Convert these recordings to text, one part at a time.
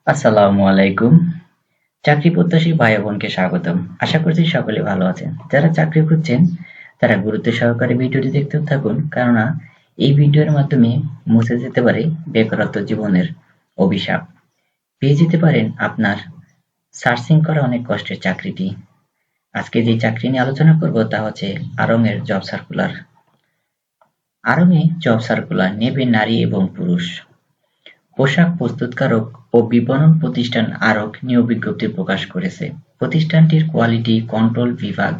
আসসালামু আলাইকুম। চাকরি প্রত্যাশী ভাই বোনকে স্বাগতম। আশা করছি সকলে ভালো আছেন। যারা চাকরি খুঁজছেন তারা গুরুত্ব সহকারে ভিডিওটি দেখতে থাকুন, কেননা এই ভিডিওর মাধ্যমে মুছে যেতে পারে বেকারত্ব জীবনের অভিশাপ। পেয়ে যেতে পারেন আপনার সার্চিং করা অনেক কষ্টের চাকরিটি। আজকে যে চাকরি নিয়ে আলোচনা করব তা হচ্ছে আড়ং এর জব সার্কুলার। আড়ং এ জব সার্কুলার নেবে নারী এবং পুরুষ। পোশাক প্রস্তুতকারক ও বিপণন প্রতিষ্ঠান আরক নিয়োগ বিজ্ঞপ্তি প্রকাশ করেছে। প্রতিষ্ঠানটির কোয়ালিটি কন্ট্রোল বিভাগ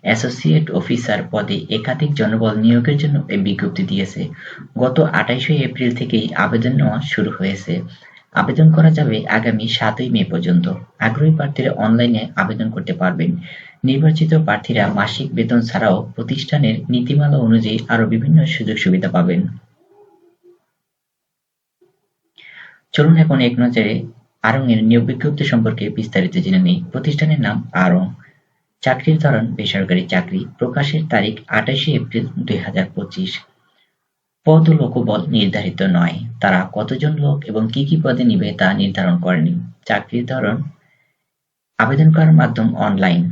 অ্যাসোসিয়েট অফিসার পদে একাধিক জনবল নিয়োগের জন্য এই বিজ্ঞপ্তি দিয়েছে। গত ২৮শে এপ্রিল থেকেই আবেদন নেওয়া শুরু হয়েছে। আবেদন করা যাবে আগামী ৭ই মে পর্যন্ত। আগ্রহী প্রার্থীরা অনলাইনে আবেদন করতে পারবেন। নির্বাচিত প্রার্থীরা মাসিক বেতন ছাড়াও প্রতিষ্ঠানের নীতিমালা অনুযায়ী আরো বিভিন্ন সুযোগ সুবিধা পাবেন। চলুন এখন এক নজরে আড়ং এর নিয়োগ বিজ্ঞপ্তি সম্পর্কে বিস্তারিত জেনে নেই। প্রতিষ্ঠানের নাম আড়ং। চাকরির ধরন বেসরকারি চাকরি। প্রকাশের তারিখ ২৮শে এপ্রিল ২০২৫। পদ ও লোকবল নির্ধারিত নয়। তারা কতজন লোক এবং কি কি পদে নিবে তা নির্ধারণ করেনি। চাকরির ধরন আবেদন করার মাধ্যম অনলাইন।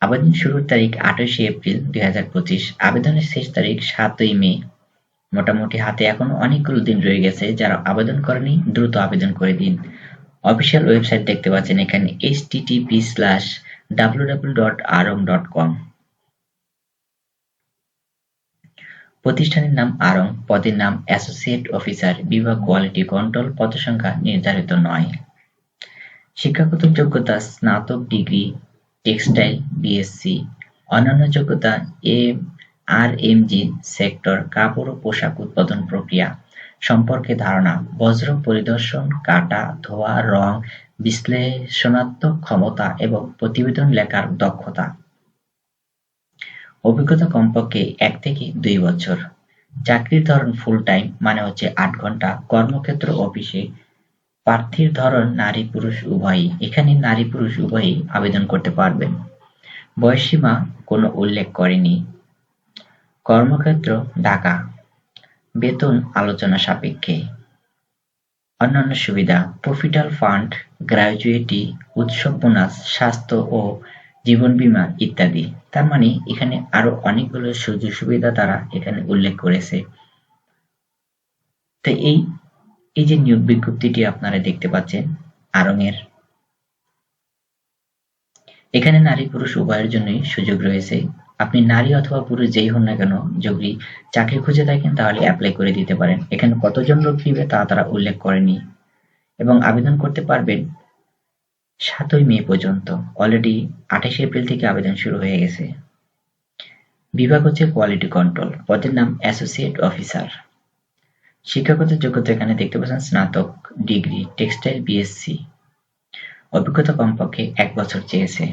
আবেদন শুরুর তারিখ ২৮শে এপ্রিল ২০২৫। আবেদনের শেষ তারিখ ৭ই মে। মোটামুটি হাতে এখনো অনেকগুলো দিন রয়ে গেছে। যারা আবেদন করেনি দ্রুত আবেদন করে দিন। অফিসিয়াল ওয়েবসাইট দেখতে পাচ্ছেন এখানে http://www.arong.com। প্রতিষ্ঠানের নাম আড়ং। পদের নাম অ্যাসোসিয়েট অফিসার। বিভাগ কোয়ালিটি কন্ট্রোল। পদসংখ্যা নির্ধারিত নয়। শিক্ষাগত যোগ্যতা স্নাতক ডিগ্রি টেক্সটাইল বিএসসি। অন্যান্য যোগ্যতা আরএমজি সেক্টর কাপড় ও পোশাক উৎপাদন প্রক্রিয়া সম্পর্কে ধারণা, বজ্র পরিদর্শন, কাটা, ধোয়া, রং, বিশ্লেষণাত্মক ক্ষমতা এবং প্রতিবেদন লেখার দক্ষতা। অভিজ্ঞতা কমপক্ষে ১ থেকে ২ বছর। চাকরির ধরন ফুল টাইম মানে হচ্ছে ৮ ঘন্টা। কর্মক্ষেত্র অফিসে। প্রার্থীর ধরন নারী পুরুষ উভয়ই। এখানে নারী পুরুষ উভয়ই আবেদন করতে পারবেন। বয়সসীমা কোনো উল্লেখ করেনি। কর্মক্ষেত্র ঢাকা। বেতন আলোচনা সাপেক্ষে। অন্যান্য সুবিধা প্রভিডেন্ট ফান্ড, গ্র্যাচুইটি, উৎসব বোনাস, স্বাস্থ্য ও জীবন বীমা ইত্যাদি। তার মানে এখানে আরো অনেকগুলো সুযোগ সুবিধা তারা এখানে উল্লেখ করেছে। তো এই যে নিয়োগ বিজ্ঞপ্তিটি আপনারা দেখতে পাচ্ছেন আড়ং এর, এখানে নারী পুরুষ উভয়ের জন্যই সুযোগ রয়েছে। আপনি নারী অথবা পুরুষ যেই হন না কেন, যদি চাকরি খুঁজে থাকেন তাহলে অ্যাপ্লাই করে দিতে পারেন। এখানে কতজন লোক নিবে তা তারা উল্লেখ করেনি এবং আবেদন করতে পারবেন ৭ই মে পর্যন্ত। অলরেডি ২৮শে এপ্রিল থেকে আবেদন শুরু হয়ে গেছে। বিভাগ হচ্ছে কোয়ালিটি কন্ট্রোল। পদের নাম অ্যাসোসিয়েট অফিসার। শিক্ষাগত যোগ্যতা এখানে দেখতে পাচ্ছেন স্নাতক ডিগ্রি টেক্সটাইল বিএসসি। অভিজ্ঞতা কমপক্ষে ১ বছর চেয়েছে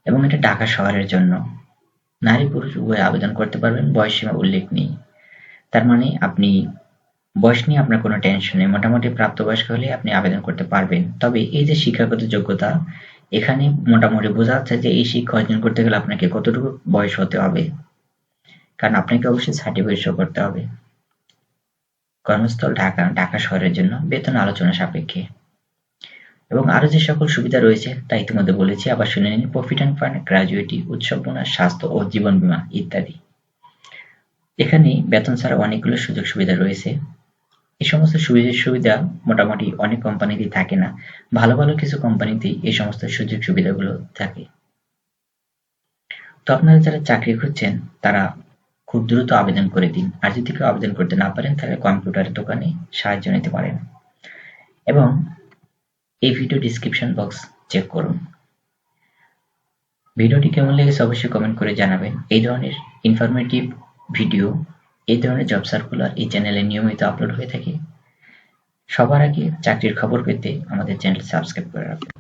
এবং এটা ঢাকা শহরের জন্য। নারী পুরুষ উভয় আবেদন করতে পারবেন। বয়সসীমা উল্লেখ নেই। তার মানে আপনি বয়স নিয়ে আপনার কোনো টেনশন নেই। মোটামুটি প্রাপ্তবয়স্ক হলে আপনি আবেদন করতে পারবেন। তবে এই যে শিক্ষাগত যোগ্যতা, এখানে মোটামুটি বোঝা যাচ্ছে যে এই শিক্ষা অর্জন করতে গেলে আপনাকে কতটুকু বয়স হতে হবে, কারণ আপনাকে অবশ্যই সার্টিফিকেট শো করতে হবে। কর্মস্থল ঢাকা, ঢাকা শহরের জন্য। বেতন আলোচনা সাপেক্ষে এবং আরো যে সকল সুবিধা রয়েছে তা ইতিমধ্যে বলেছি, আবার শুনে নিন। প্রভিডেন্ট ফান্ড, গ্র্যাচুইটি, উৎসব বোনাস, স্বাস্থ্য ও জীবন বীমা ইত্যাদি। এখানে বেতন ছাড়া অনেকগুলো সুযোগ সুবিধা রয়েছে। এই সমস্ত সুবিধা মোটামুটি অনেক কোম্পানিতেই থাকে না। ভালো ভালো কিছু কোম্পানিতেই এই সমস্ত সুযোগ সুবিধাগুলো থাকে। তো আপনারা যারা চাকরি খুঁজছেন তারা খুব দ্রুত আবেদন করে দিন। আর যদি কেউ আবেদন করতে না পারেন তাহলে কম্পিউটারের দোকানে সাহায্য নিতে পারেন এবং এই ভিডিও ডিসক্রিপশন বক্স চেক করুন। ভিডিওটি কেমন লেগেছে অবশ্যই কমেন্ট করে জানাবেন। এই ধরনের ইনফরমেটিভ ভিডিও, এই ধরনের জব সার্কুলার এই চ্যানেলে নিয়মিত আপলোড হয়ে থাকে। সবার আগে চাকরির খবর পেতে আমাদের চ্যানেল সাবস্ক্রাইব করে রাখুন।